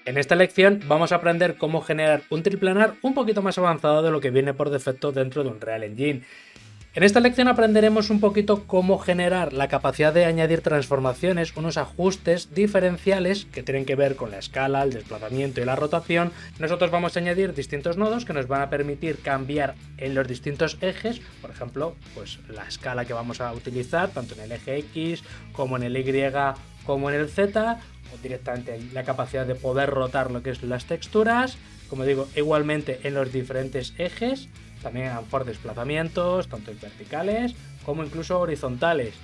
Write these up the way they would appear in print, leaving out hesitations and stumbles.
En esta lección vamos a aprender cómo generar un triplanar un poquito más avanzado de lo que viene por defecto dentro de Unreal Engine. En esta lección aprenderemos un poquito cómo generar la capacidad de añadir transformaciones, unos ajustes diferenciales que tienen que ver con la escala, el desplazamiento y la rotación. Nosotros vamos a añadir distintos nodos que nos van a permitir cambiar en los distintos ejes, por ejemplo, pues la escala que vamos a utilizar, tanto en el eje X como en el Y como en el Z, o directamente la capacidad de poder rotar lo que es las texturas, como digo, igualmente en los diferentes ejes. También por desplazamientos, tanto verticales como incluso horizontales.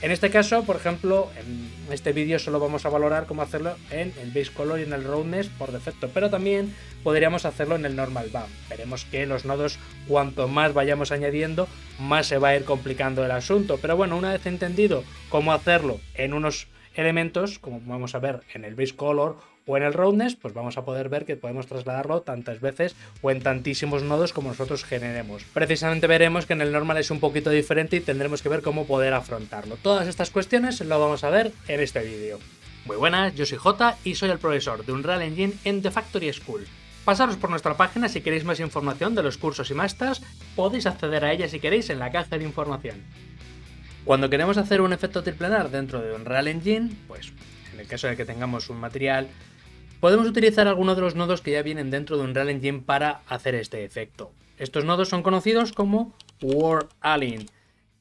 En este caso, por ejemplo, en este vídeo solo vamos a valorar cómo hacerlo en el base color y en el roundness por defecto, pero también podríamos hacerlo en el normal bump. Veremos que los nodos, cuanto más vayamos añadiendo, más se va a ir complicando el asunto. Pero bueno, una vez entendido cómo hacerlo en unos elementos, como vamos a ver en el base color o en el roundness, pues vamos a poder ver que podemos trasladarlo tantas veces o en tantísimos nodos como nosotros generemos. Precisamente veremos que en el normal es un poquito diferente y tendremos que ver cómo poder afrontarlo. Todas estas cuestiones lo vamos a ver en este vídeo. Muy buenas, yo soy Jota y soy el profesor de Unreal Engine en The Factory School. Pasaros por nuestra página si queréis más información de los cursos y masters, podéis acceder a ella si queréis en la caja de información. Cuando queremos hacer un efecto triplanar dentro de Unreal Engine, pues en el caso de que tengamos un material, podemos utilizar algunos de los nodos que ya vienen dentro de Unreal Engine para hacer este efecto. Estos nodos son conocidos como World Align,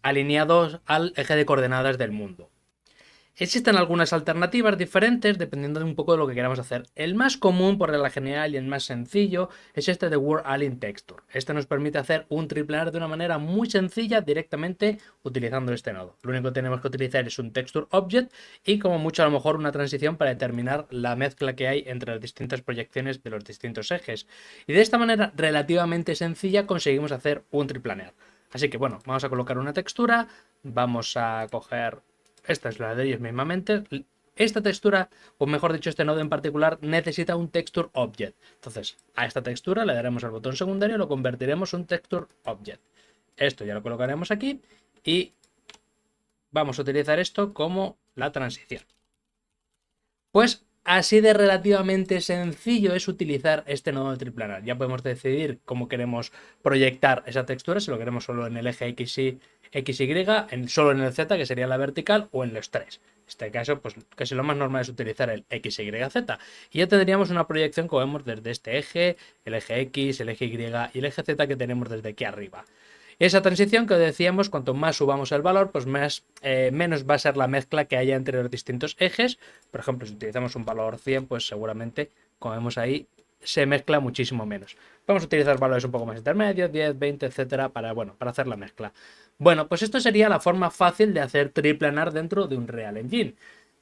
alineados al eje de coordenadas del mundo. Existen algunas alternativas diferentes dependiendo de un poco de lo que queramos hacer. El más común por regla general y el más sencillo es este de World Align Texture. Este nos permite hacer un triplanar de una manera muy sencilla directamente utilizando este nodo. Lo único que tenemos que utilizar es un Texture Object y como mucho a lo mejor una transición para determinar la mezcla que hay entre las distintas proyecciones de los distintos ejes. Y de esta manera relativamente sencilla conseguimos hacer un triplanar. Así que bueno, vamos a colocar una textura, vamos a coger... Esta es la de ellos mismamente. Esta textura, o mejor dicho, este nodo en particular, necesita un Texture Object. Entonces, a esta textura le daremos al botón secundario y lo convertiremos en un Texture Object. Esto ya lo colocaremos aquí y vamos a utilizar esto como la transición. Pues así de relativamente sencillo es utilizar este nodo de triplanar. Ya podemos decidir cómo queremos proyectar esa textura, si lo queremos solo en el eje XY, solo en el Z, que sería la vertical, o en los tres. En este caso, pues casi lo más normal es utilizar el XYZ. Y ya tendríamos una proyección, como vemos, desde este eje, el eje X, el eje Y y el eje Z que tenemos desde aquí arriba. Esa transición que decíamos, cuanto más subamos el valor, pues menos va a ser la mezcla que haya entre los distintos ejes. Por ejemplo, si utilizamos un valor 100, pues seguramente, como vemos ahí, se mezcla muchísimo menos. Vamos a utilizar valores un poco más intermedios, 10, 20, etcétera, para hacer la mezcla. Bueno, pues esto sería la forma fácil de hacer triplanar dentro de un Unreal Engine.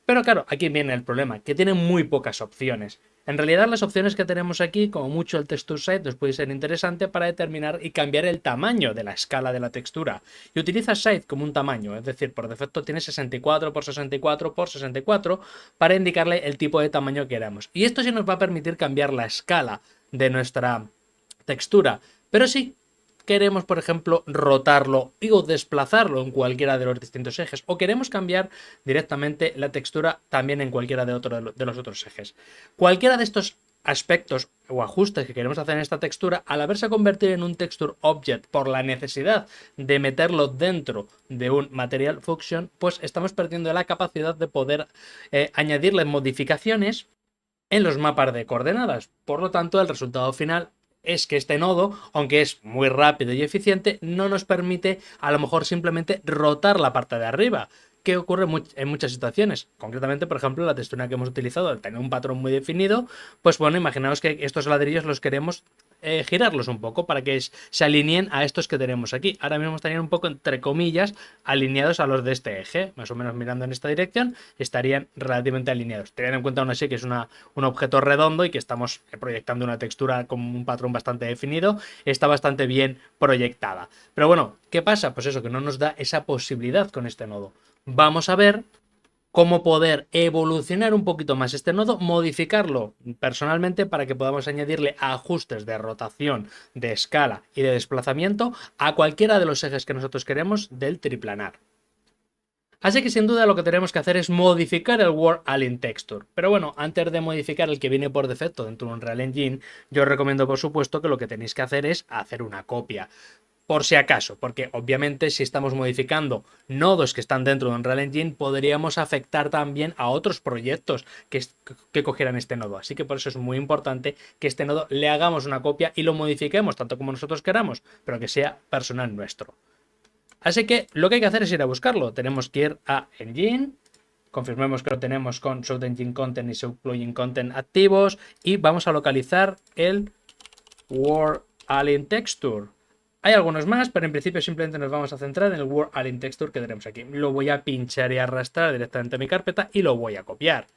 Pero claro, aquí viene el problema, que tiene muy pocas opciones. En realidad las opciones que tenemos aquí, como mucho el Texture Size, nos puede ser interesante para determinar y cambiar el tamaño de la escala de la textura. Y utiliza Size como un tamaño, es decir, por defecto tiene 64 por 64 por 64 para indicarle el tipo de tamaño que queramos. Y esto sí nos va a permitir cambiar la escala de nuestra textura. Pero sí queremos, por ejemplo, rotarlo o desplazarlo en cualquiera de los distintos ejes, o queremos cambiar directamente la textura también en cualquiera de los otros ejes. Cualquiera de estos aspectos o ajustes que queremos hacer en esta textura, al haberse convertido en un Texture Object por la necesidad de meterlo dentro de un Material Function, pues estamos perdiendo la capacidad de poder añadirle modificaciones en los mapas de coordenadas. Por lo tanto, el resultado final es que este nodo, aunque es muy rápido y eficiente, no nos permite a lo mejor simplemente rotar la parte de arriba, que ocurre en muchas situaciones. Concretamente, por ejemplo, la textura que hemos utilizado, al tener un patrón muy definido, pues bueno, imaginaos que estos ladrillos los queremos girarlos un poco para que se alineen a estos que tenemos aquí. Ahora mismo estarían un poco, entre comillas, alineados a los de este eje, más o menos mirando en esta dirección, estarían relativamente alineados. Teniendo en cuenta aún así que es un objeto redondo y que estamos proyectando una textura con un patrón bastante definido, está bastante bien proyectada. Pero bueno, ¿qué pasa? Pues eso, que no nos da esa posibilidad con este nodo. Vamos a ver cómo poder evolucionar un poquito más este nodo, modificarlo personalmente para que podamos añadirle ajustes de rotación, de escala y de desplazamiento a cualquiera de los ejes que nosotros queremos del triplanar. Así que sin duda lo que tenemos que hacer es modificar el World Alien Texture. Pero bueno, antes de modificar el que viene por defecto dentro de Unreal Engine, yo os recomiendo por supuesto que lo que tenéis que hacer es hacer una copia. Por si acaso, porque obviamente si estamos modificando nodos que están dentro de Unreal Engine, podríamos afectar también a otros proyectos que cogieran este nodo. Así que por eso es muy importante que este nodo le hagamos una copia y lo modifiquemos tanto como nosotros queramos, pero que sea personal nuestro. Así que lo que hay que hacer es ir a buscarlo. Tenemos que ir a Engine, confirmemos que lo tenemos con Show Engine Content y Show Plugin Content activos y vamos a localizar el World Alien Texture. Hay algunos más, pero en principio simplemente nos vamos a centrar en el World Alien Texture que tenemos aquí. Lo voy a pinchar y arrastrar directamente a mi carpeta y lo voy a copiar.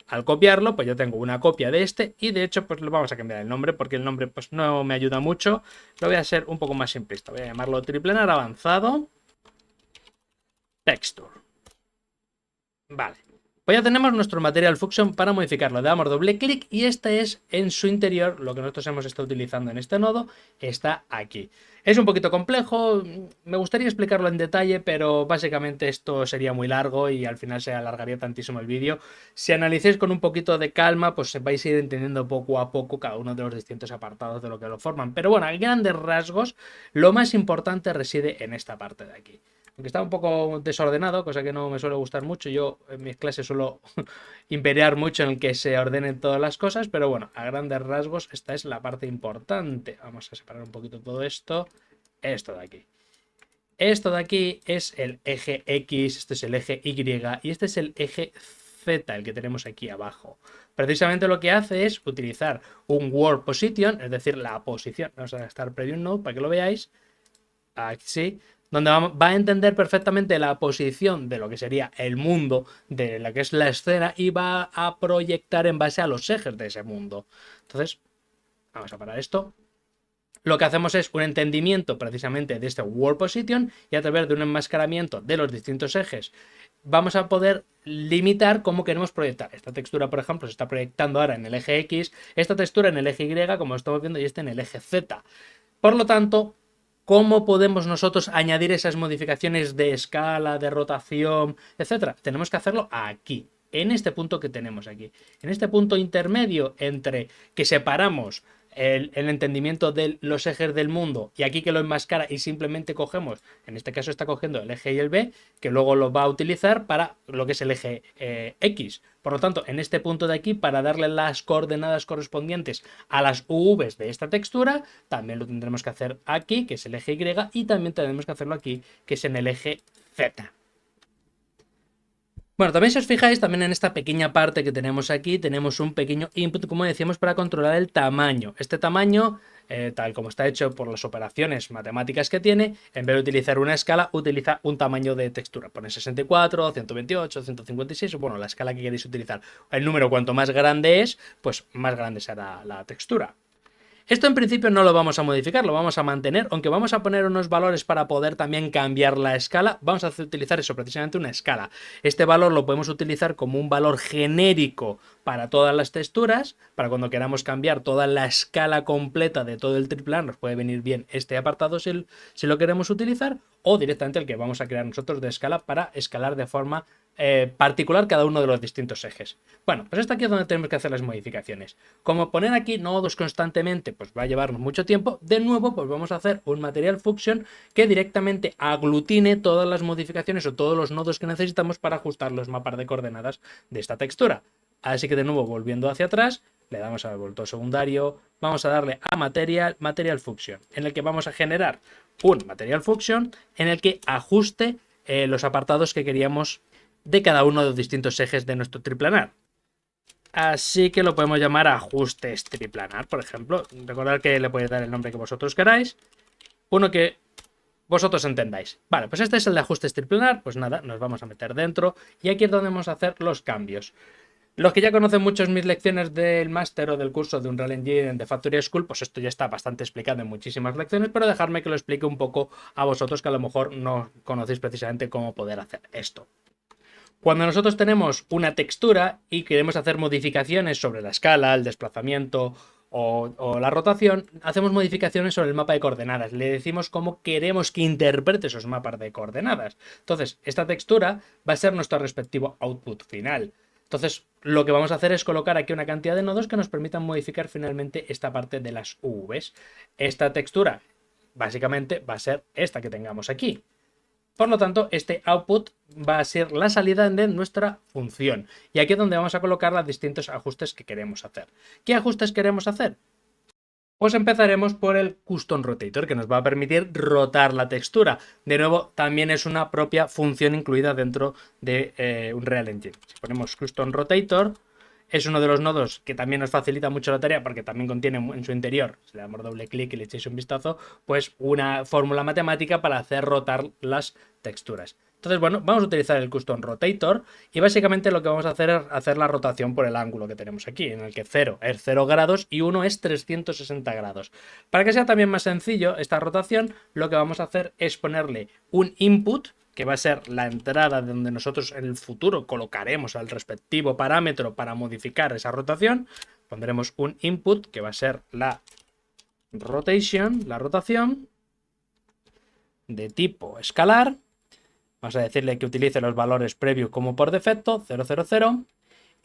Al copiarlo, pues yo tengo una copia de este y de hecho pues lo vamos a cambiar el nombre porque el nombre pues no me ayuda mucho. Lo voy a hacer un poco más simplista. Voy a llamarlo Triplenar Avanzado Texture. Vale. Pues ya tenemos nuestro Material Function para modificarlo. Le damos doble clic y este es en su interior, lo que nosotros hemos estado utilizando en este nodo, está aquí. Es un poquito complejo, me gustaría explicarlo en detalle, pero básicamente esto sería muy largo y al final se alargaría tantísimo el vídeo. Si analicéis con un poquito de calma, pues vais a ir entendiendo poco a poco cada uno de los distintos apartados de lo que lo forman. Pero bueno, a grandes rasgos, lo más importante reside en esta parte de aquí. Aunque está un poco desordenado, cosa que no me suele gustar mucho. Yo en mis clases suelo imperiar mucho en el que se ordenen todas las cosas, pero bueno, a grandes rasgos esta es la parte importante. Vamos a separar un poquito todo esto. Esto de aquí. Esto de aquí es el eje X, este es el eje Y y este es el eje Z, el que tenemos aquí abajo. Precisamente lo que hace es utilizar un World Position, es decir, la posición. Vamos a estar Preview Node para que lo veáis. Aquí, donde va a entender perfectamente la posición de lo que sería el mundo, de la que es la escena, y va a proyectar en base a los ejes de ese mundo. Entonces, vamos a parar esto. Lo que hacemos es un entendimiento precisamente de este World Position y a través de un enmascaramiento de los distintos ejes vamos a poder limitar cómo queremos proyectar. Esta textura, por ejemplo, se está proyectando ahora en el eje X, esta textura en el eje Y, como estamos viendo, y este en el eje Z. Por lo tanto, ¿cómo podemos nosotros añadir esas modificaciones de escala, de rotación, etcétera? Tenemos que hacerlo aquí, en este punto que tenemos aquí. En este punto intermedio entre que separamos el entendimiento de los ejes del mundo y aquí que lo enmascara y simplemente cogemos, en este caso está cogiendo el eje y el B, que luego lo va a utilizar para lo que es el eje X. Por lo tanto, en este punto de aquí, para darle las coordenadas correspondientes a las UVs de esta textura, también lo tendremos que hacer aquí, que es el eje Y, y también tenemos que hacerlo aquí, que es en el eje Z. Bueno, también si os fijáis, también en esta pequeña parte que tenemos aquí, tenemos un pequeño input, como decíamos, para controlar el tamaño. Este tamaño, tal como está hecho por las operaciones matemáticas que tiene, en vez de utilizar una escala, utiliza un tamaño de textura. Pone 64, 128, 156, bueno, la escala que queréis utilizar. El número cuanto más grande es, pues más grande será la textura. Esto en principio no lo vamos a modificar, lo vamos a mantener, aunque vamos a poner unos valores para poder también cambiar la escala. Vamos a utilizar eso, precisamente una escala. Este valor lo podemos utilizar como un valor genérico para todas las texturas, para cuando queramos cambiar toda la escala completa de todo el triplenar, nos puede venir bien este apartado si lo queremos utilizar, o directamente el que vamos a crear nosotros de escala para escalar de forma particular cada uno de los distintos ejes. Bueno, pues hasta aquí es donde tenemos que hacer las modificaciones. Como poner aquí nodos constantemente pues va a llevarnos mucho tiempo, de nuevo pues vamos a hacer un Material Function que directamente aglutine todas las modificaciones o todos los nodos que necesitamos para ajustar los mapas de coordenadas de esta textura. Así que de nuevo volviendo hacia atrás, le damos al botón secundario, vamos a darle a Material Function, en el que vamos a generar un Material Function en el que ajuste los apartados que queríamos de cada uno de los distintos ejes de nuestro triplanar. Así que lo podemos llamar ajustes triplanar, por ejemplo. Recordad que le podéis dar el nombre que vosotros queráis. Uno que vosotros entendáis. Vale, pues este es el de ajustes triplanar. Pues nada, nos vamos a meter dentro y aquí es donde vamos a hacer los cambios. Los que ya conocen muchos mis lecciones del máster o del curso de Unreal Engine de Factory School, pues esto ya está bastante explicado en muchísimas lecciones, pero dejadme que lo explique un poco a vosotros que a lo mejor no conocéis precisamente cómo poder hacer esto. Cuando nosotros tenemos una textura y queremos hacer modificaciones sobre la escala, el desplazamiento o la rotación, hacemos modificaciones sobre el mapa de coordenadas. Le decimos cómo queremos que interprete esos mapas de coordenadas. Entonces, esta textura va a ser nuestro respectivo output final. Entonces, lo que vamos a hacer es colocar aquí una cantidad de nodos que nos permitan modificar finalmente esta parte de las UVs. Esta textura, básicamente, va a ser esta que tengamos aquí. Por lo tanto, este output va a ser la salida de nuestra función. Y aquí es donde vamos a colocar los distintos ajustes que queremos hacer. ¿Qué ajustes queremos hacer? Pues empezaremos por el Custom Rotator, que nos va a permitir rotar la textura. De nuevo, también es una propia función incluida dentro de Unreal Engine. Si ponemos Custom Rotator, es uno de los nodos que también nos facilita mucho la tarea porque también contiene en su interior, si le damos doble clic y le echáis un vistazo, pues una fórmula matemática para hacer rotar las texturas. Entonces, bueno, vamos a utilizar el Custom Rotator y básicamente lo que vamos a hacer es hacer la rotación por el ángulo que tenemos aquí, en el que 0 es 0 grados y 1 es 360 grados. Para que sea también más sencillo esta rotación, lo que vamos a hacer es ponerle un input, que va a ser la entrada donde nosotros en el futuro colocaremos al respectivo parámetro para modificar esa rotación. Pondremos un input que va a ser la rotación de tipo escalar. Vamos a decirle que utilice los valores preview como por defecto, 0, 0, 0.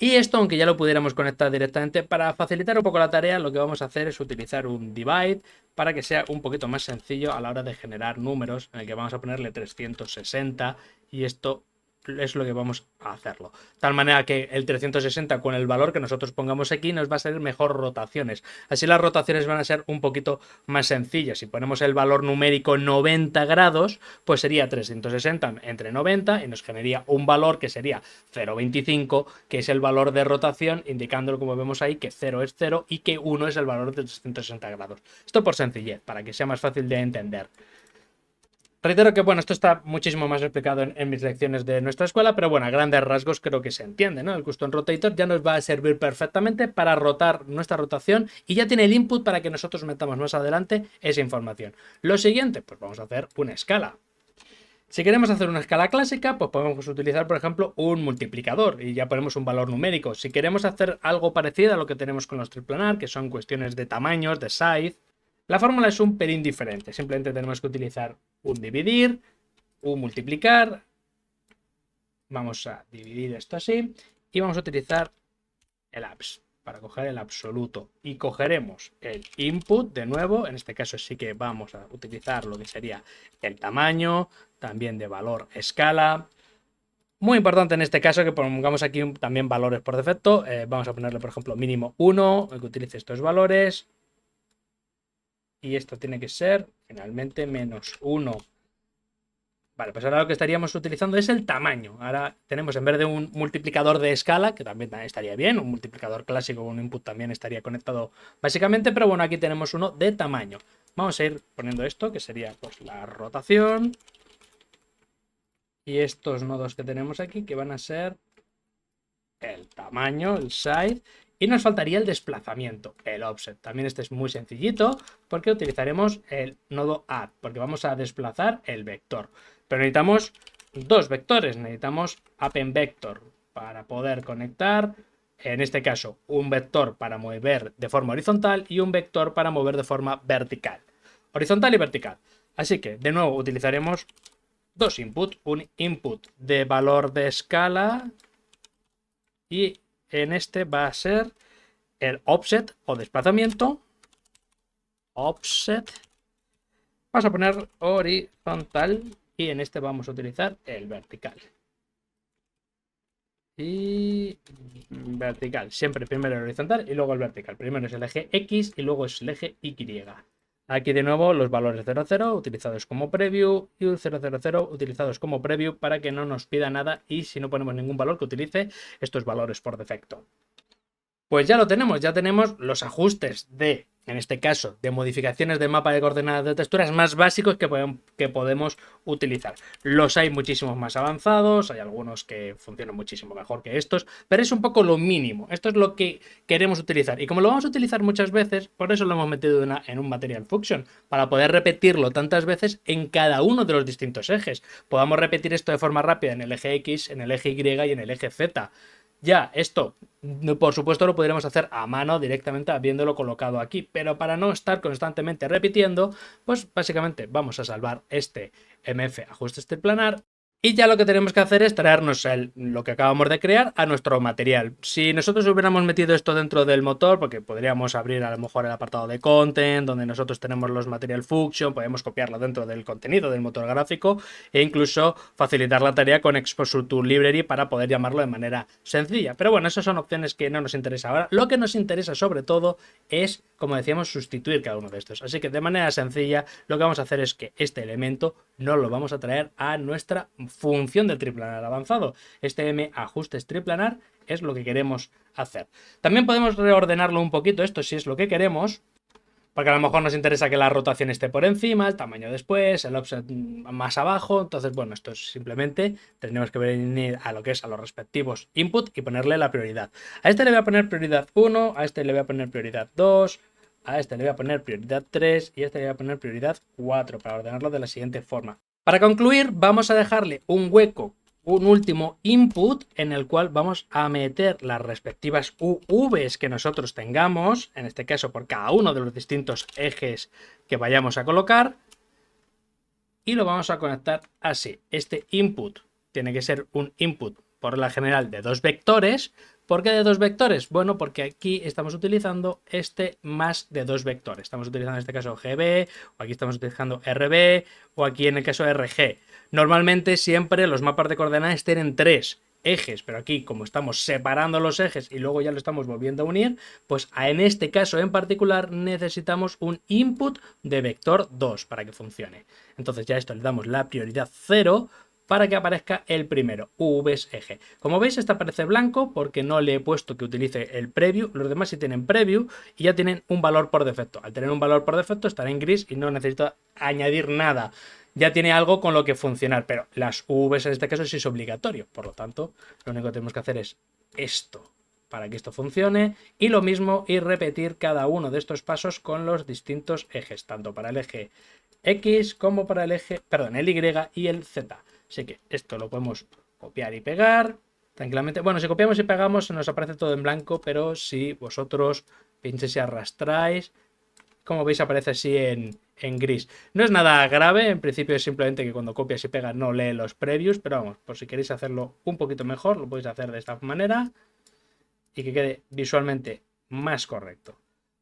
Y esto, aunque ya lo pudiéramos conectar directamente, para facilitar un poco la tarea, lo que vamos a hacer es utilizar un divide para que sea un poquito más sencillo a la hora de generar números, en el que vamos a ponerle 360 y esto es lo que vamos a hacerlo. De tal manera que el 360 con el valor que nosotros pongamos aquí nos va a salir mejor rotaciones. Así las rotaciones van a ser un poquito más sencillas. Si ponemos el valor numérico 90 grados, pues sería 360 entre 90 y nos generaría un valor que sería 0,25, que es el valor de rotación, indicándolo como vemos ahí que 0 es 0 y que 1 es el valor de 360 grados. Esto por sencillez, para que sea más fácil de entender. Reitero que, bueno, esto está muchísimo más explicado en mis lecciones de nuestra escuela, pero bueno, a grandes rasgos creo que se entiende, ¿no? El Custom Rotator ya nos va a servir perfectamente para rotar nuestra rotación y ya tiene el input para que nosotros metamos más adelante esa información. Lo siguiente, pues vamos a hacer una escala. Si queremos hacer una escala clásica, pues podemos utilizar, por ejemplo, un multiplicador y ya ponemos un valor numérico. Si queremos hacer algo parecido a lo que tenemos con los triplanar, que son cuestiones de tamaños, de size, la fórmula es un pelín diferente. Simplemente tenemos que utilizar un dividir, un multiplicar. Vamos a dividir esto así y vamos a utilizar el abs para coger el absoluto. Y cogeremos el input de nuevo. En este caso sí que vamos a utilizar lo que sería el tamaño, también de valor escala. Muy importante en este caso que pongamos aquí también valores por defecto. Vamos a ponerle, por ejemplo, mínimo 1, que utilice estos valores. Y esto tiene que ser finalmente menos 1. Vale, pues ahora lo que estaríamos utilizando es el tamaño. Ahora tenemos, en vez de un multiplicador de escala, que también estaría bien, un multiplicador clásico con un input también estaría conectado básicamente, pero bueno, aquí tenemos uno de tamaño. Vamos a ir poniendo esto, que sería pues la rotación. Y estos nodos que tenemos aquí, que van a ser el tamaño, el size. Y nos faltaría el desplazamiento, el offset. También este es muy sencillito porque utilizaremos el nodo add, porque vamos a desplazar el vector. Pero necesitamos dos vectores, necesitamos append-vector para poder conectar, en este caso, un vector para mover de forma horizontal y un vector para mover de forma vertical. Horizontal y vertical. Así que, de nuevo, utilizaremos dos inputs, un input de valor de escala y en este va a ser el offset o desplazamiento. Offset. Vamos a poner horizontal y en este vamos a utilizar el vertical. Y vertical. Siempre primero el horizontal y luego el vertical. Primero es el eje X y luego es el eje Y. Aquí de nuevo los valores 0, 0 utilizados como preview y 0, 0, 0 utilizados como preview para que no nos pida nada y si no ponemos ningún valor que utilice estos valores por defecto. Pues ya lo tenemos, ya tenemos los ajustes de, en este caso, de modificaciones de mapa de coordenadas de texturas más básicos que podemos utilizar. Los hay muchísimos más avanzados, hay algunos que funcionan muchísimo mejor que estos, pero es un poco lo mínimo. Esto es lo que queremos utilizar. Y como lo vamos a utilizar muchas veces, por eso lo hemos metido en un Material Function, para poder repetirlo tantas veces en cada uno de los distintos ejes. Podamos repetir esto de forma rápida en el eje X, en el eje Y y en el eje Z. Ya, esto, por supuesto, lo podríamos hacer a mano directamente habiéndolo colocado aquí, pero para no estar constantemente repitiendo, pues básicamente vamos a salvar este MF ajuste triplanar. Y ya lo que tenemos que hacer es traernos lo que acabamos de crear a nuestro material. Si nosotros hubiéramos metido esto dentro del motor, porque podríamos abrir a lo mejor el apartado de content, donde nosotros tenemos los material function, podemos copiarlo dentro del contenido del motor gráfico e incluso facilitar la tarea con Exposure to Library para poder llamarlo de manera sencilla. Pero bueno, esas son opciones que no nos interesa ahora. Lo que nos interesa sobre todo es, como decíamos, sustituir cada uno de estos. Así que de manera sencilla lo que vamos a hacer es que este elemento no lo vamos a traer a nuestra función del triplanar avanzado. Este M ajustes triplanar es lo que queremos hacer. También podemos reordenarlo un poquito esto si es lo que queremos, porque a lo mejor nos interesa que la rotación esté por encima, el tamaño después, el offset más abajo. Entonces, bueno, esto es simplemente tenemos que venir a lo que es a los respectivos input y ponerle la prioridad. A este le voy a poner prioridad 1, a este le voy a poner prioridad 2, a este le voy a poner prioridad 3 y a este le voy a poner prioridad 4 para ordenarlo de la siguiente forma. Para concluir, vamos a dejarle un hueco, un último input en el cual vamos a meter las respectivas UVs que nosotros tengamos, en este caso por cada uno de los distintos ejes que vayamos a colocar, y lo vamos a conectar así. Este input tiene que ser un input por regla general de 2 vectores. ¿Por qué de 2 vectores? Bueno, porque aquí estamos utilizando este más de 2 vectores. Estamos utilizando en este caso GB, o aquí estamos utilizando RB, o aquí en el caso RG. Normalmente siempre los mapas de coordenadas tienen 3 ejes, pero aquí como estamos separando los ejes y luego ya lo estamos volviendo a unir, pues en este caso en particular necesitamos un input de vector 2 para que funcione. Entonces ya esto le damos la prioridad 0 para que aparezca el primero, UVs eje. Como veis, este aparece blanco porque no le he puesto que utilice el preview. Los demás sí tienen preview y ya tienen un valor por defecto. Al tener un valor por defecto estará en gris y no necesito añadir nada. Ya tiene algo con lo que funcionar, pero las UVs en este caso sí es obligatorio. Por lo tanto, lo único que tenemos que hacer es esto para que esto funcione y lo mismo y repetir cada uno de estos pasos con los distintos ejes, tanto para el eje X como para el eje, perdón, el Y y el Z. Así que esto lo podemos copiar y pegar tranquilamente. Bueno, si copiamos y pegamos nos aparece todo en blanco, pero si vosotros pincháis y arrastráis, como veis aparece así en gris. No es nada grave, en principio es simplemente que cuando copias y pegas no lee los previews, pero vamos, por si queréis hacerlo un poquito mejor, lo podéis hacer de esta manera y que quede visualmente más correcto.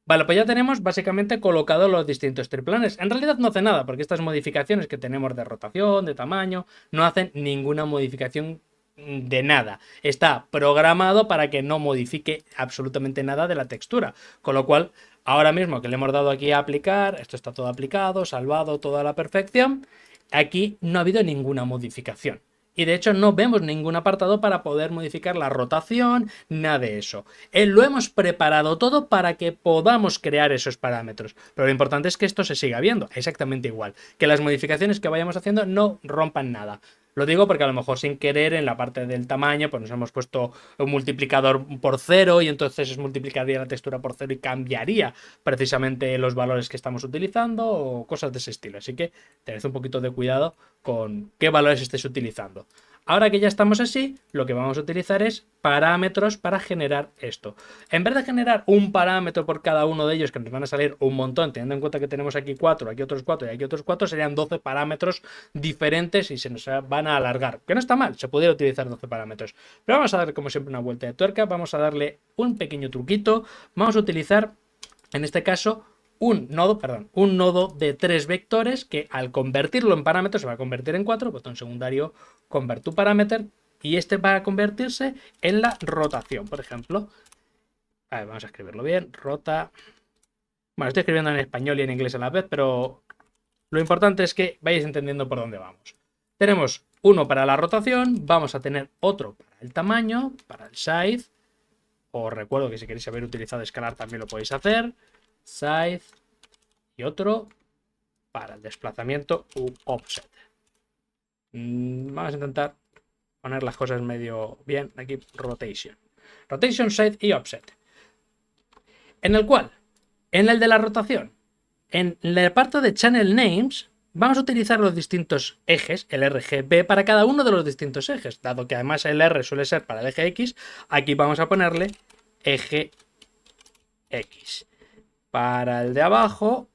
Vale, pues ya tenemos básicamente colocados los distintos triplanes. En realidad no hace nada, porque estas modificaciones que tenemos de rotación, de tamaño, no hacen ninguna modificación de nada. Está programado para que no modifique absolutamente nada de la textura. Con lo cual, ahora mismo que le hemos dado aquí a aplicar, esto está todo aplicado, salvado, toda la perfección. Aquí no ha habido ninguna modificación. Y de hecho no vemos ningún apartado para poder modificar la rotación, nada de eso. Lo hemos preparado todo para que podamos crear esos parámetros. Pero lo importante es que esto se siga viendo exactamente igual. Que las modificaciones que vayamos haciendo no rompan nada. Lo digo porque a lo mejor sin querer en la parte del tamaño pues nos hemos puesto un multiplicador por 0 y entonces multiplicaría la textura por 0 y cambiaría precisamente los valores que estamos utilizando o cosas de ese estilo. Así que tened un poquito de cuidado con qué valores estéis utilizando. Ahora que ya estamos así, lo que vamos a utilizar es parámetros para generar esto. En vez de generar un parámetro por cada uno de ellos, que nos van a salir un montón, teniendo en cuenta que tenemos aquí 4, aquí otros 4 y aquí otros 4, serían 12 parámetros diferentes y se nos van a alargar. Que no está mal, se podría utilizar 12 parámetros. Pero vamos a darle como siempre una vuelta de tuerca, vamos a darle un pequeño truquito. Vamos a utilizar, en este caso, un nodo de 3 vectores que al convertirlo en parámetros se va a convertir en 4, botón secundario convert to parameter, y este va a convertirse en la rotación, por ejemplo. A ver, vamos a escribirlo bien, rota. Bueno, estoy escribiendo en español y en inglés a la vez, pero lo importante es que vayáis entendiendo por dónde vamos. Tenemos uno para la rotación, vamos a tener otro para el tamaño, para el size. Os recuerdo que si queréis haber utilizado escalar también lo podéis hacer. Size y otro para el desplazamiento u offset. Vamos a intentar poner las cosas medio bien. Aquí rotation. Rotation, size y offset. En el cual, en el de la rotación, en la parte de channel names, vamos a utilizar los distintos ejes, el RGB, para cada uno de los distintos ejes. Dado que además el R suele ser para el eje X, aquí vamos a ponerle eje X. Para el de abajo,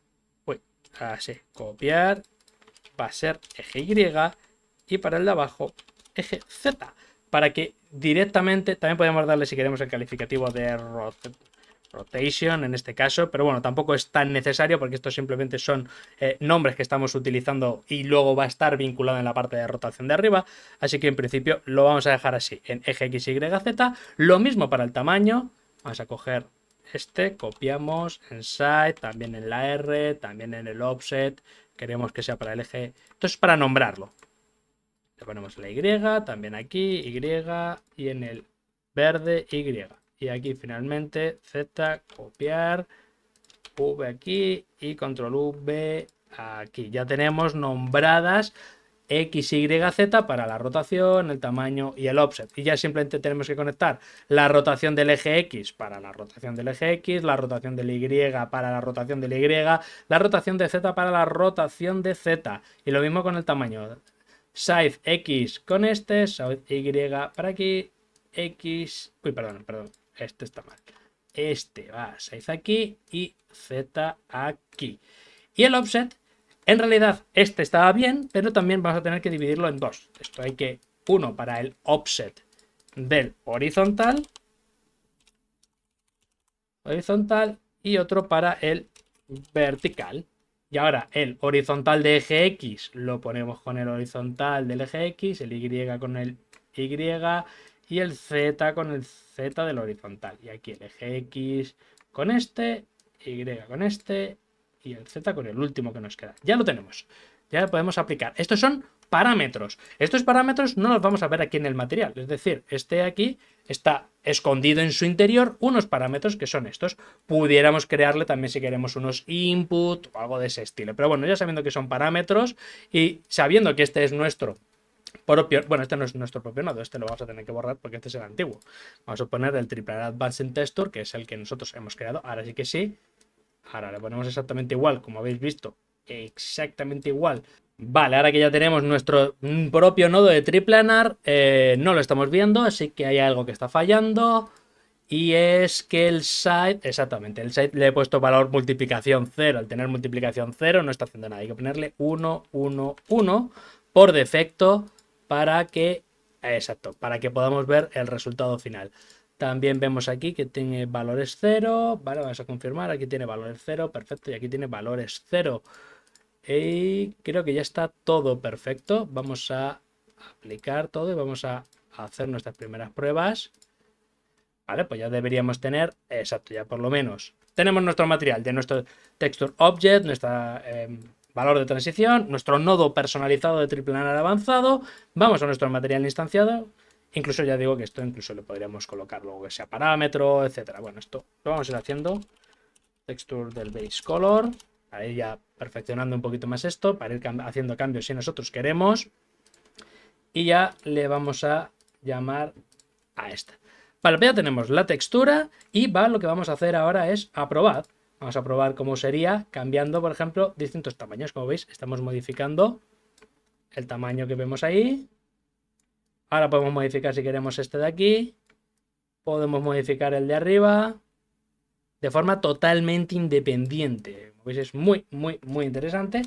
así, copiar, va a ser eje Y, y para el de abajo, eje Z. Para que directamente, también podemos darle si queremos el calificativo de rotation en este caso, pero bueno, tampoco es tan necesario porque estos simplemente son nombres que estamos utilizando y luego va a estar vinculado en la parte de rotación de arriba, así que en principio lo vamos a dejar así, en eje X, Y, Z. Lo mismo para el tamaño, vamos a coger este, copiamos en side, también en la R, también en el offset, queremos que sea para el eje, esto es para nombrarlo. Le ponemos la Y, también aquí, Y, y en el verde, Y. Y aquí finalmente Z, copiar, V aquí y control V aquí. Ya tenemos nombradas X, Y, Z para la rotación, el tamaño y el offset. Y ya simplemente tenemos que conectar la rotación del eje X para la rotación del eje X, la rotación del Y para la rotación del Y, la rotación de Z para la rotación de Z. Y lo mismo con el tamaño. Side X con este, side Y para aquí, X... Uy, perdón, este está mal. Este va side aquí y Z aquí. Y el offset, en realidad este estaba bien, pero también vamos a tener que dividirlo en dos. Esto hay que, uno para el offset del horizontal y otro para el vertical. Y ahora el horizontal de eje X lo ponemos con el horizontal del eje X, el Y con el Y y el Z con el Z del horizontal. Y aquí el eje X con este, Y con este y el Z con el último que nos queda. Ya lo tenemos. Ya lo podemos aplicar. Estos son parámetros. Estos parámetros no los vamos a ver aquí en el material. Es decir, este aquí está escondido en su interior unos parámetros que son estos. Pudiéramos crearle también si queremos unos input o algo de ese estilo. Pero bueno, ya sabiendo que son parámetros y sabiendo que este es nuestro propio, bueno, este no es nuestro propio nodo, este lo vamos a tener que borrar porque este es el antiguo. Vamos a poner el Triplenar Advanced Texture, que es el que nosotros hemos creado. Ahora sí que sí. Ahora le ponemos exactamente igual, como habéis visto, exactamente igual. Vale, ahora que ya tenemos nuestro propio nodo de triplanar, no lo estamos viendo, así que hay algo que está fallando. Y es que el site, exactamente, el site le he puesto valor multiplicación 0. Al tener multiplicación 0 no está haciendo nada. Hay que ponerle 1, 1, 1 por defecto para que, exacto, para que podamos ver el resultado final. También vemos aquí que tiene valores 0. Vale, vamos a confirmar. Aquí tiene valores 0, perfecto. Y aquí tiene valores 0. Y creo que ya está todo perfecto. Vamos a aplicar todo y vamos a hacer nuestras primeras pruebas. Vale, pues ya deberíamos tener, exacto, ya por lo menos tenemos nuestro material de nuestro texture object, nuestro valor de transición, nuestro nodo personalizado de triplanar avanzado. Vamos a nuestro material instanciado. Incluso ya digo que esto incluso le podríamos colocar luego que sea parámetro, etcétera. Bueno, esto lo vamos a ir haciendo. Texture del base color. Para ir ya perfeccionando un poquito más esto. Para ir haciendo cambios si nosotros queremos. Y ya le vamos a llamar a esta. Vale, pues ya tenemos la textura. Y lo que vamos a hacer ahora es aprobar. Vamos a probar cómo sería cambiando, por ejemplo, distintos tamaños. Como veis, estamos modificando el tamaño que vemos ahí. Ahora podemos modificar si queremos este de aquí. Podemos modificar el de arriba. De forma totalmente independiente. Como veis es muy, muy, muy interesante.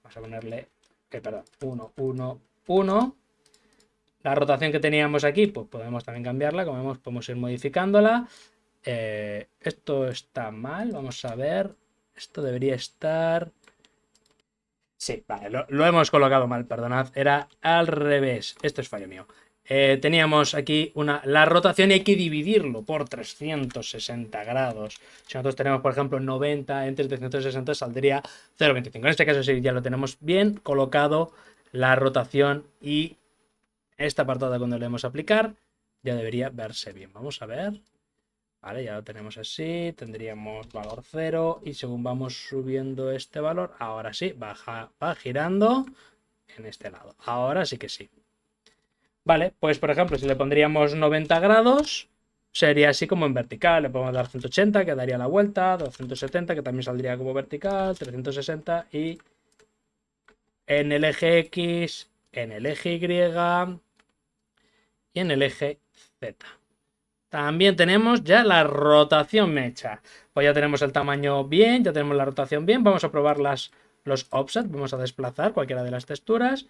Vamos a ponerle, perdón, 1, 1, 1. La rotación que teníamos aquí, pues podemos también cambiarla. Como vemos, podemos ir modificándola. Esto está mal. Vamos a ver. Esto debería estar... Sí, vale, lo hemos colocado mal, perdonad. Era al revés. Esto es fallo mío. Teníamos aquí la rotación y hay que dividirlo por 360 grados. Si nosotros tenemos, por ejemplo, 90 entre 360 saldría 0,25. En este caso sí, ya lo tenemos bien colocado la rotación y esta apartado cuando le demos a aplicar ya debería verse bien. Vamos a ver. Vale, ya lo tenemos así, tendríamos valor 0 y según vamos subiendo este valor, ahora sí, va girando en este lado. Ahora sí que sí. Vale, pues por ejemplo, si le pondríamos 90 grados, sería así como en vertical. Le podemos dar 180, que daría la vuelta, 270, que también saldría como vertical, 360 y en el eje X, en el eje Y y en el eje Z. También tenemos ya la rotación hecha. Pues ya tenemos el tamaño bien, ya tenemos la rotación bien. Vamos a probar los offsets. Vamos a desplazar cualquiera de las texturas.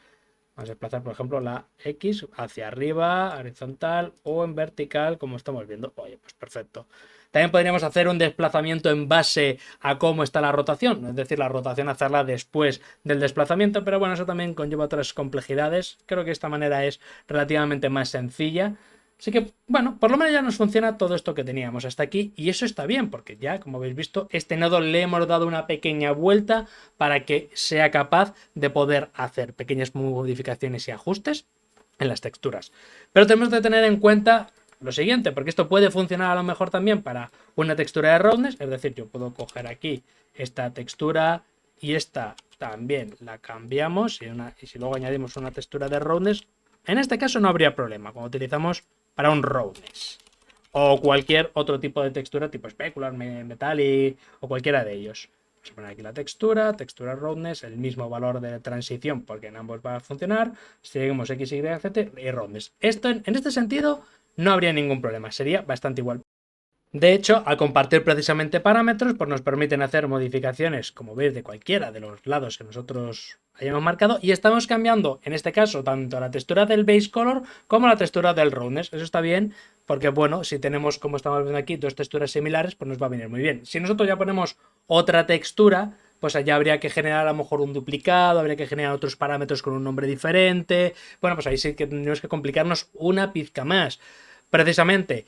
Vamos a desplazar, por ejemplo, la X hacia arriba, horizontal o en vertical, como estamos viendo. Oye, pues perfecto. También podríamos hacer un desplazamiento en base a cómo está la rotación, es decir, la rotación hacerla después del desplazamiento, pero bueno, eso también conlleva otras complejidades. Creo que esta manera es relativamente más sencilla. Así que, bueno, por lo menos ya nos funciona todo esto que teníamos hasta aquí y eso está bien porque ya, como habéis visto, este nodo le hemos dado una pequeña vuelta para que sea capaz de poder hacer pequeñas modificaciones y ajustes en las texturas. Pero tenemos que tener en cuenta lo siguiente, porque esto puede funcionar a lo mejor también para una textura de roughness, es decir, yo puedo coger aquí esta textura y esta también la cambiamos y si luego añadimos una textura de roughness, en este caso no habría problema cuando utilizamos para un roughness o cualquier otro tipo de textura tipo specular, metallic o cualquiera de ellos. Vamos a poner aquí la textura roughness, el mismo valor de transición porque en ambos va a funcionar. Seguimos X, Y, Z y roughness. Esto en este sentido no habría ningún problema, sería bastante igual. De hecho, al compartir precisamente parámetros, pues nos permiten hacer modificaciones, como veis, de cualquiera de los lados que nosotros hayamos marcado y estamos cambiando, en este caso, tanto la textura del base color como la textura del roughness. Eso está bien porque, bueno, si tenemos, como estamos viendo aquí, dos texturas similares, pues nos va a venir muy bien. Si nosotros ya ponemos otra textura, pues allá habría que generar a lo mejor un duplicado, habría que generar otros parámetros con un nombre diferente. Bueno, pues ahí sí que tenemos que complicarnos una pizca más. Precisamente,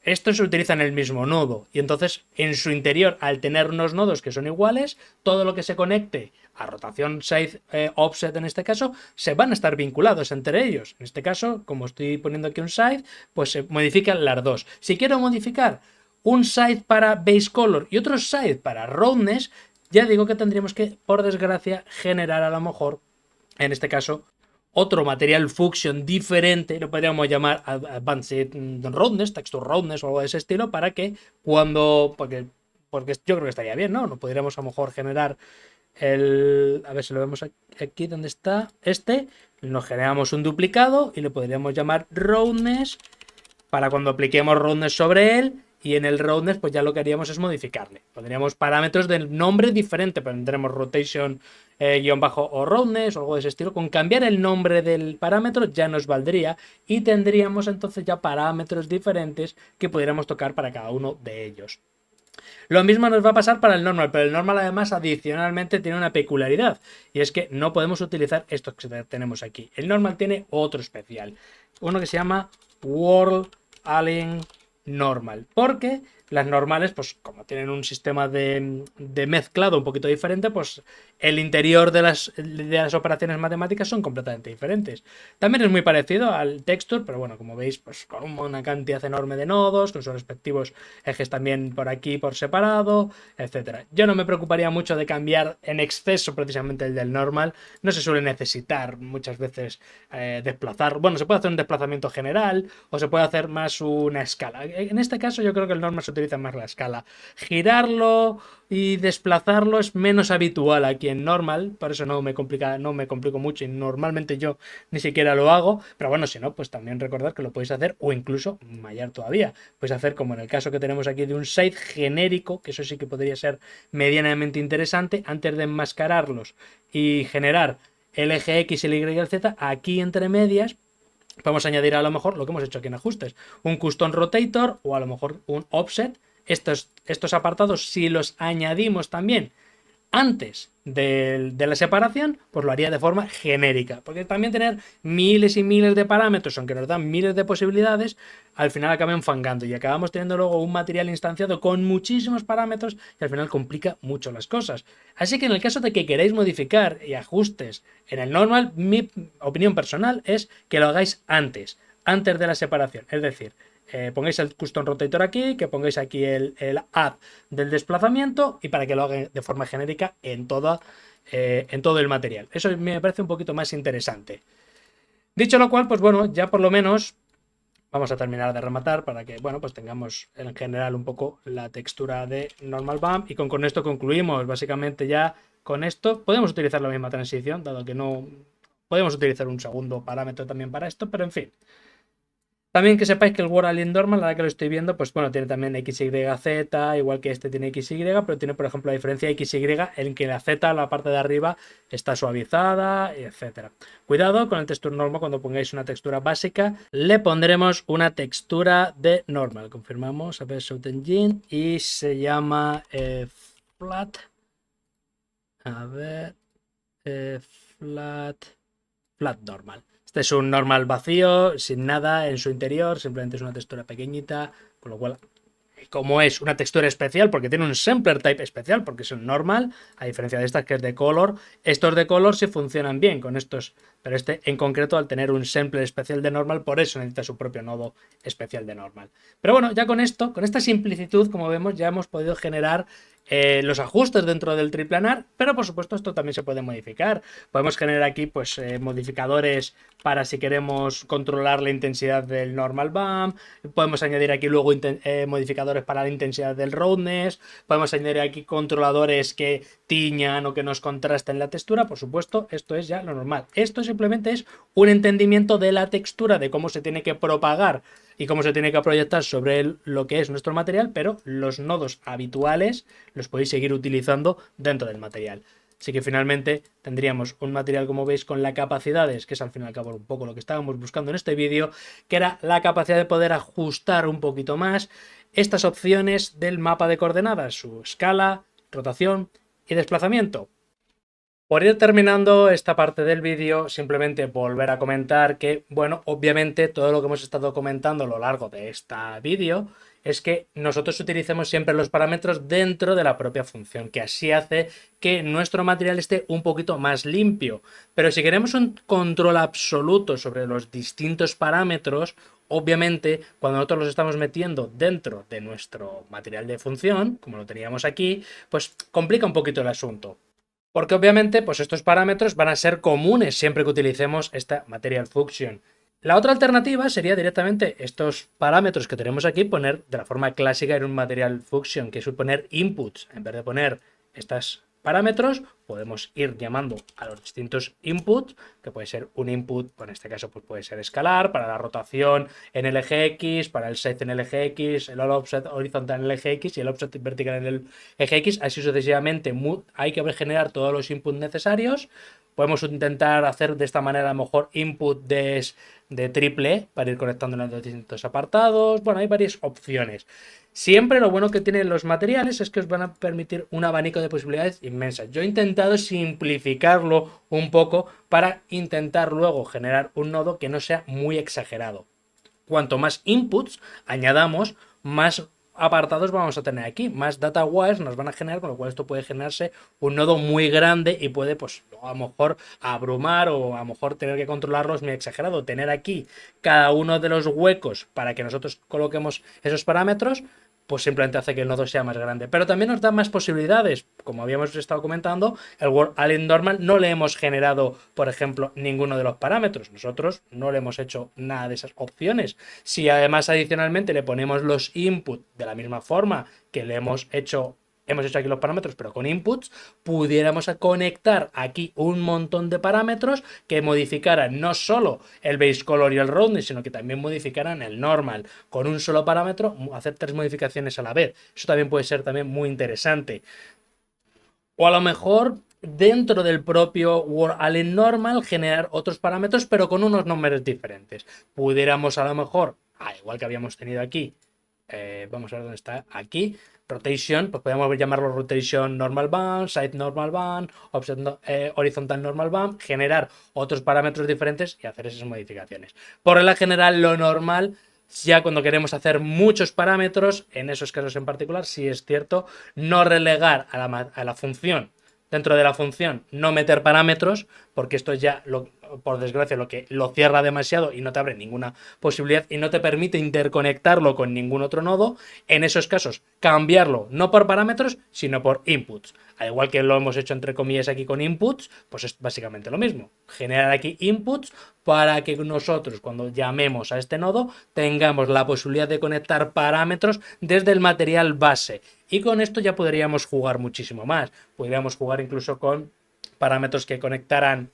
esto se utiliza en el mismo nodo y entonces en su interior, al tener unos nodos que son iguales, todo lo que se conecte a rotación side offset en este caso, se van a estar vinculados entre ellos. En este caso, como estoy poniendo aquí un side, pues se modifican las dos. Si quiero modificar un side para base color y otro side para roughness, ya digo que tendríamos que, por desgracia, generar a lo mejor, en este caso, otro material Fusion diferente, lo podríamos llamar Advanced Roughness, Texture Roughness o algo de ese estilo, para que cuando, porque yo creo que estaría bien, ¿no? Nos podríamos a lo mejor generar a ver si lo vemos aquí donde está nos generamos un duplicado y le podríamos llamar Roughness para cuando apliquemos roughness sobre él. Y en el roughness, pues ya lo que haríamos es modificarle. Pondríamos parámetros del nombre diferente, pero tendremos rotation guión bajo o roughness o algo de ese estilo. Con cambiar el nombre del parámetro ya nos valdría y tendríamos entonces ya parámetros diferentes que pudiéramos tocar para cada uno de ellos. Lo mismo nos va a pasar para el normal, pero el normal además adicionalmente tiene una peculiaridad y es que no podemos utilizar estos que tenemos aquí. El normal tiene otro especial, uno que se llama World Alien Normal, porque las normales, pues como tienen un sistema de mezclado un poquito diferente, pues el interior de las operaciones matemáticas son completamente diferentes. También es muy parecido al texture, pero bueno, como veis, pues con una cantidad enorme de nodos, con sus respectivos ejes también por aquí por separado, etcétera. Yo no me preocuparía mucho de cambiar en exceso precisamente el del normal, no se suele necesitar muchas veces desplazar, bueno, se puede hacer un desplazamiento general o se puede hacer más una escala. En este caso yo creo que el normal se utiliza más la escala. Girarlo y desplazarlo es menos habitual aquí en normal, por eso no me complico mucho y normalmente yo ni siquiera lo hago, pero bueno, si no, pues también recordad que lo podéis hacer o incluso mayor todavía, podéis hacer como en el caso que tenemos aquí de un site genérico, que eso sí que podría ser medianamente interesante, antes de enmascararlos y generar el eje X, el Y y el Z, aquí entre medias podemos añadir a lo mejor lo que hemos hecho aquí en ajustes, un custom rotator o a lo mejor un offset. Estos apartados, si los añadimos también antes de la separación, pues lo haría de forma genérica, porque también tener miles y miles de parámetros, aunque nos dan miles de posibilidades, al final acaba enfangando y acabamos teniendo luego un material instanciado con muchísimos parámetros y al final complica mucho las cosas. Así que en el caso de que queráis modificar y ajustes en el normal, mi opinión personal es que lo hagáis antes de la separación, es decir, pongáis el custom rotator aquí, que pongáis aquí el add del desplazamiento y para que lo haga de forma genérica en todo el material. Eso me parece un poquito más interesante. Dicho lo cual, pues bueno, ya por lo menos vamos a terminar de rematar para que, bueno, pues tengamos en general un poco la textura de normal bump y con esto concluimos básicamente ya con esto podemos utilizar la misma transición, dado que no podemos utilizar un segundo parámetro también para esto, pero en fin. También que sepáis que el World Alien Normal, ahora que lo estoy viendo, pues bueno, tiene también XYZ, igual que este tiene XY, pero tiene, por ejemplo, la diferencia XY en que la Z, la parte de arriba, está suavizada, etcétera. Cuidado con el texture normal, cuando pongáis una textura básica, le pondremos una textura de normal. Confirmamos, a ver, Shout Engine, y se llama flat. A ver, flat normal. Este es un normal vacío, sin nada en su interior, simplemente es una textura pequeñita, con lo cual, como es una textura especial, porque tiene un sampler type especial, porque es un normal, a diferencia de estas que es de color, estos de color sí funcionan bien con estos, pero este en concreto, al tener un sampler especial de normal, por eso necesita su propio nodo especial de normal. Pero bueno, ya con esto, con esta simplicitud, como vemos, ya hemos podido generar los ajustes dentro del triplanar, pero por supuesto esto también se puede modificar. Podemos generar aquí pues modificadores para si queremos controlar la intensidad del normal bump, podemos añadir aquí luego modificadores para la intensidad del roughness, podemos añadir aquí controladores que tiñan o que nos contrasten la textura. Por supuesto, esto es ya lo normal. Esto simplemente es un entendimiento de la textura, de cómo se tiene que propagar y cómo se tiene que proyectar sobre lo que es nuestro material, pero los nodos habituales los podéis seguir utilizando dentro del material. Así que finalmente tendríamos un material, como veis, con las capacidades, que es al fin y al cabo un poco lo que estábamos buscando en este vídeo, que era la capacidad de poder ajustar un poquito más estas opciones del mapa de coordenadas, su escala, rotación y desplazamiento. Por ir terminando esta parte del vídeo, simplemente volver a comentar que, bueno, obviamente todo lo que hemos estado comentando a lo largo de este vídeo es que nosotros utilicemos siempre los parámetros dentro de la propia función, que así hace que nuestro material esté un poquito más limpio. Pero si queremos un control absoluto sobre los distintos parámetros, obviamente cuando nosotros los estamos metiendo dentro de nuestro material de función, como lo teníamos aquí, pues complica un poquito el asunto. Porque obviamente pues estos parámetros van a ser comunes siempre que utilicemos esta Material Function. La otra alternativa sería directamente estos parámetros que tenemos aquí poner de la forma clásica en un Material Function, que es poner inputs. En vez de poner estos parámetros, podemos ir llamando a los distintos inputs, que puede ser un input, en este caso pues puede ser escalar, para la rotación en el eje X, para el set en el eje X, el all offset horizontal en el eje X y el offset vertical en el eje X, así sucesivamente. Hay que generar todos los inputs necesarios. Podemos intentar hacer de esta manera a lo mejor input de triple para ir conectando en los distintos apartados. Bueno, hay varias opciones. Siempre lo bueno que tienen los materiales es que os van a permitir un abanico de posibilidades inmensas. Yo he intentado simplificarlo un poco para intentar luego generar un nodo que no sea muy exagerado. Cuanto más inputs añadamos, más apartados vamos a tener aquí, más data wires nos van a generar, con lo cual esto puede generarse un nodo muy grande y puede pues a lo mejor abrumar o a lo mejor tener que controlarlos muy exagerado. Tener aquí cada uno de los huecos para que nosotros coloquemos esos parámetros, pues simplemente hace que el nodo sea más grande. Pero también nos da más posibilidades. Como habíamos estado comentando, el World Alien Normal no le hemos generado, por ejemplo, ninguno de los parámetros. Nosotros no le hemos hecho nada de esas opciones. Si además adicionalmente le ponemos los inputs de la misma forma que le hemos hecho aquí los parámetros, pero con inputs, pudiéramos conectar aquí un montón de parámetros que modificaran no solo el base color y el roughness, sino que también modificaran el normal. Con un solo parámetro, hacer 3 modificaciones a la vez. Eso también puede ser también muy interesante. O a lo mejor dentro del propio World Alien Normal generar otros parámetros, pero con unos números diferentes. Pudiéramos a lo mejor, igual que habíamos tenido aquí, vamos a ver dónde está, aquí, rotation, pues podemos llamarlo rotation normal band, side normal band, offset horizontal normal band, generar otros parámetros diferentes y hacer esas modificaciones. Por regla general, lo normal, ya cuando queremos hacer muchos parámetros, en esos casos en particular, sí es cierto, no relegar a la función. Dentro de la función no meter parámetros, porque esto ya por desgracia, lo que lo cierra demasiado y no te abre ninguna posibilidad y no te permite interconectarlo con ningún otro nodo. En esos casos, cambiarlo no por parámetros, sino por inputs. Al igual que lo hemos hecho entre comillas aquí con inputs, pues es básicamente lo mismo. Generar aquí inputs para que nosotros, cuando llamemos a este nodo, tengamos la posibilidad de conectar parámetros desde el material base. Y con esto ya podríamos jugar muchísimo más. Podríamos jugar incluso con parámetros que conectaran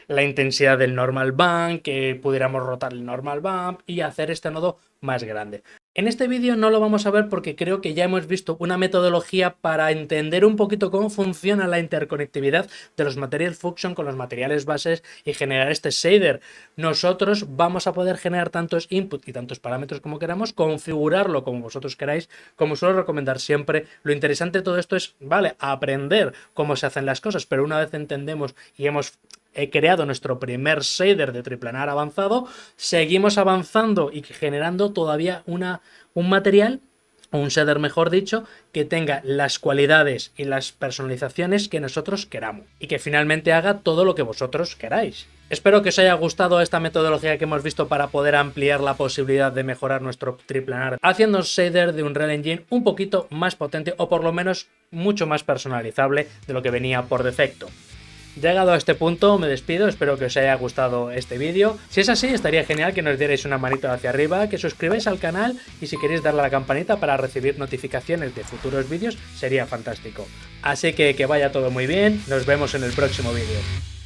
la intensidad del normal bump, que pudiéramos rotar el normal bump y hacer este nodo más grande. En este vídeo no lo vamos a ver porque creo que ya hemos visto una metodología para entender un poquito cómo funciona la interconectividad de los Material Function con los materiales bases y generar este shader. Nosotros vamos a poder generar tantos inputs y tantos parámetros como queramos, configurarlo como vosotros queráis, como suelo recomendar siempre. Lo interesante de todo esto es, vale, aprender cómo se hacen las cosas, pero una vez entendemos y hemos creado nuestro primer shader de triplanar avanzado, seguimos avanzando y generando todavía un material, o un shader mejor dicho, que tenga las cualidades y las personalizaciones que nosotros queramos y que finalmente haga todo lo que vosotros queráis. Espero que os haya gustado esta metodología que hemos visto para poder ampliar la posibilidad de mejorar nuestro triplanar haciendo un shader de Unreal Engine un poquito más potente o por lo menos mucho más personalizable de lo que venía por defecto. Llegado a este punto me despido, espero que os haya gustado este vídeo. Si es así, estaría genial que nos dierais una manito hacia arriba, que suscribáis al canal y si queréis darle a la campanita para recibir notificaciones de futuros vídeos, sería fantástico. Así que vaya todo muy bien, nos vemos en el próximo vídeo.